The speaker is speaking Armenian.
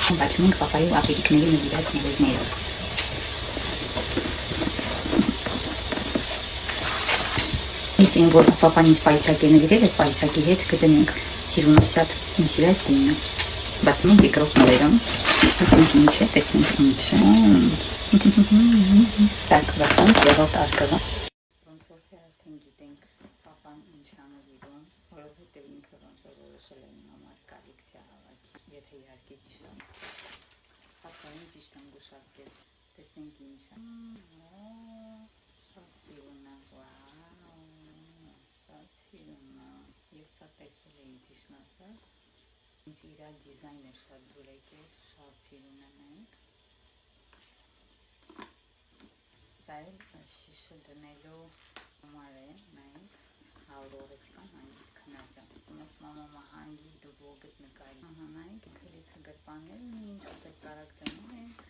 Բայց մենք պապայի ու ապերիկների նվիրած նվերներով։ Իսկ այն որ պապան ինձ պայուսակ է նվիրել, այդ պայուսակի հետ կդնենք սիրունասյատ իմ սիրած գույնը։ Բացում ենք երկրորդ նվերում։ Տեսնենք ինչ է, տեսնենք ինչ է։ Так, բացում ենք երրորդ արկղը։ Ոնց որ թե արդեն գիտենք պապան ինչ անվիրում, որովհետև ինքը ոնց որ որոշել է իմ համար կոլեկցիա հավաքի, եթե իհարկե ճիշտ եմ։ Հասկանում ճիշտ եմ գուշակել։ Տեսնենք ինչ է։ Շատ սիրուն է, վաու, շատ սիրուն է։ Ես սա տեսել էի ճիշտ ասած։ Ինձ իր դիզայնը շատ դուր եկել, շատ սիրուն է մենք։ Սա էլ շիշը դնելու համար է, մենք 100 օրեցկան հանգիստ քնած եմ։ Ոնց մամամա հանգիստ դվոգդ նկարի։ Ահա նայեք, քրիքը գրպաններն ինչ ուտել կարակ դնում ենք։